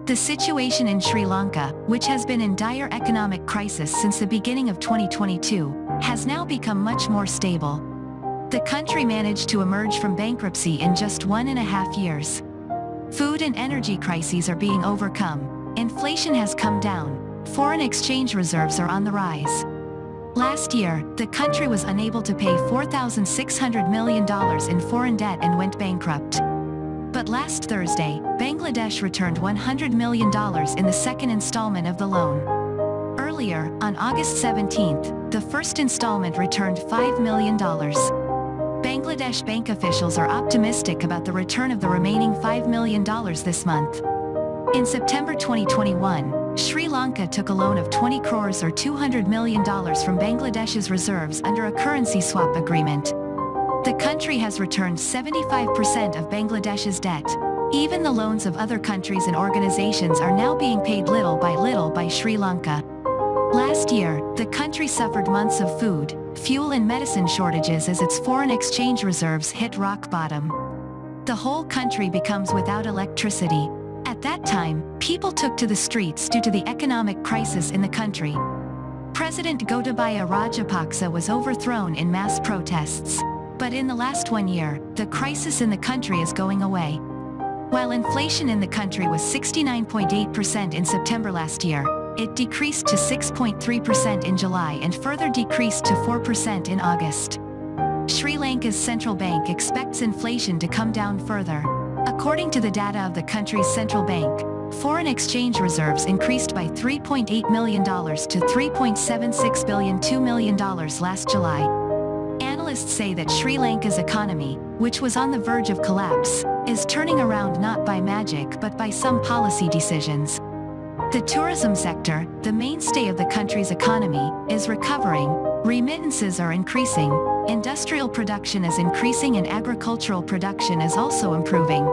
The situation in Sri Lanka, which has been in dire economic crisis since the beginning of 2022, has now become much more stable. The country managed to emerge from bankruptcy in just 1.5 years. Food and energy crises are being overcome, inflation has come down, foreign exchange reserves are on the rise. Last year, the country was unable to pay $4,600 million in foreign debt and went bankrupt. But last Thursday, Bangladesh returned $100 million in the second installment of the loan. Earlier, on August 17th, the first installment returned $5 million. Bangladesh bank officials are optimistic about the return of the remaining $5 million this month. In September 2021, Sri Lanka took a loan of 20 crores or $200 million from Bangladesh's reserves under a currency swap agreement. The country has returned 75% of Bangladesh's debt. Even the loans of other countries and organizations are now being paid little by Sri Lanka. Last year, the country suffered months of food, fuel and medicine shortages as its foreign exchange reserves hit rock bottom. The whole country becomes without electricity. At that time, people took to the streets due to the economic crisis in the country. President Gotabaya Rajapaksa was overthrown in mass protests. But in the last 1 year, the crisis in the country is going away. While inflation in the country was 69.8% in September last year, it decreased to 6.3% in July and further decreased to 4% in August. Sri Lanka's central bank expects inflation to come down further. According to the data of the country's central bank, foreign exchange reserves increased by $3.8 million to $3.76 billion $2 million last July. Analysts say that Sri Lanka's economy, which was on the verge of collapse, is turning around not by magic but by some policy decisions. The tourism sector, the mainstay of the country's economy, is recovering, remittances are increasing, industrial production is increasing and agricultural production is also improving.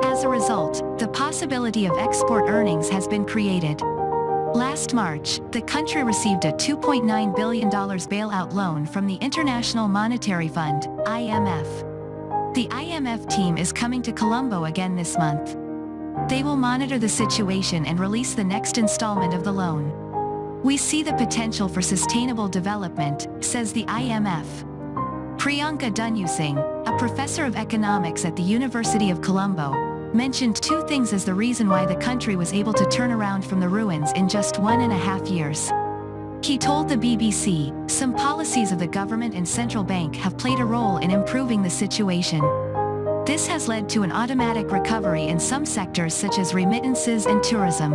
As a result, the possibility of export earnings has been created. Last March, the country received a $2.9 billion bailout loan from the International Monetary Fund, IMF. The IMF team is coming to Colombo again this month. They will monitor the situation and release the next installment of the loan. We see the potential for sustainable development, says the IMF. Priyanka Dunyusing, a professor of economics at the University of Colombo, mentioned two things as the reason why the country was able to turn around from the ruins in just 1.5 years. He told the BBC, some policies of the government and central bank have played a role in improving the situation. This has led to an automatic recovery in some sectors such as remittances and tourism.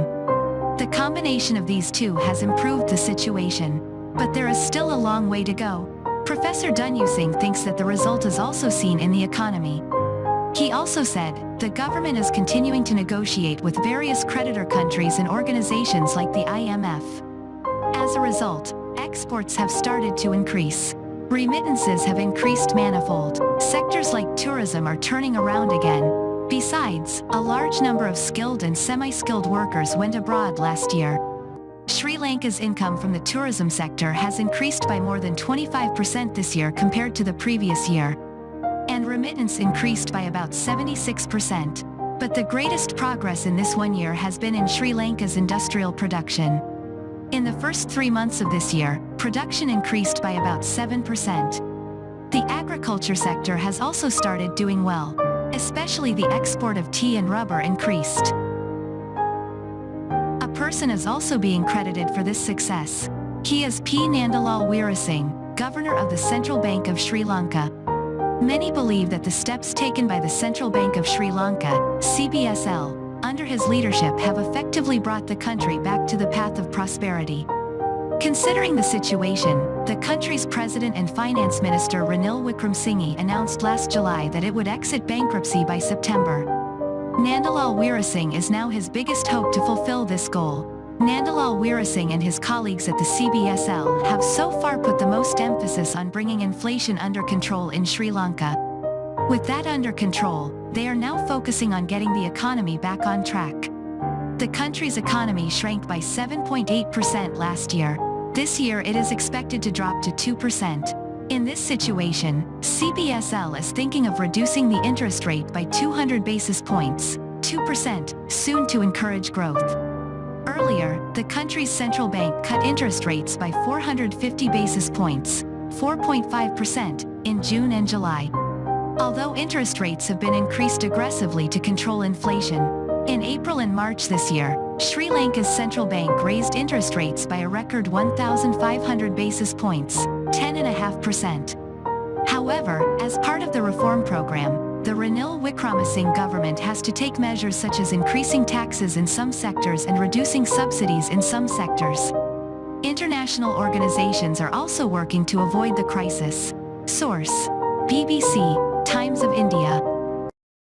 The combination of these two has improved the situation. But there is still a long way to go. Professor Dunyusing thinks that the result is also seen in the economy. He also said, the government is continuing to negotiate with various creditor countries and organizations like the IMF. As a result, exports have started to increase. Remittances have increased manifold. Sectors like tourism are turning around again. Besides, a large number of skilled and semi-skilled workers went abroad last year. Sri Lanka's income from the tourism sector has increased by more than 25% this year compared to the previous year. And remittance increased by about 76%. But the greatest progress in this 1 year has been in Sri Lanka's industrial production. In the first 3 months of this year, production increased by about 7%. The agriculture sector has also started doing well. Especially the export of tea and rubber increased. A person is also being credited for this success. He is P. Nandalal Weerasinghe, Governor of the Central Bank of Sri Lanka. Many believe that the steps taken by the Central Bank of Sri Lanka, CBSL, under his leadership have effectively brought the country back to the path of prosperity. Considering the situation, the country's President and Finance Minister Ranil Wickremesinghe announced last July that it would exit bankruptcy by September. Nandalal Weerasinghe is now his biggest hope to fulfill this goal. Nandalal Weerasinghe and his colleagues at the CBSL have so far put the most emphasis on bringing inflation under control in Sri Lanka. With that under control, they are now focusing on getting the economy back on track. The country's economy shrank by 7.8% last year. This year it is expected to drop to 2%. In this situation, CBSL is thinking of reducing the interest rate by 200 basis points, 2%, soon to encourage growth. Earlier, the country's central bank cut interest rates by 450 basis points, 4.5%, in June and July. Although interest rates have been increased aggressively to control inflation, in April and March this year, Sri Lanka's central bank raised interest rates by a record 1,500 basis points, 10.5%. However, as part of the reform program, the Ranil Wickramasinghe government has to take measures such as increasing taxes in some sectors and reducing subsidies in some sectors. International organizations are also working to avoid the crisis. Source: BBC, Times of India.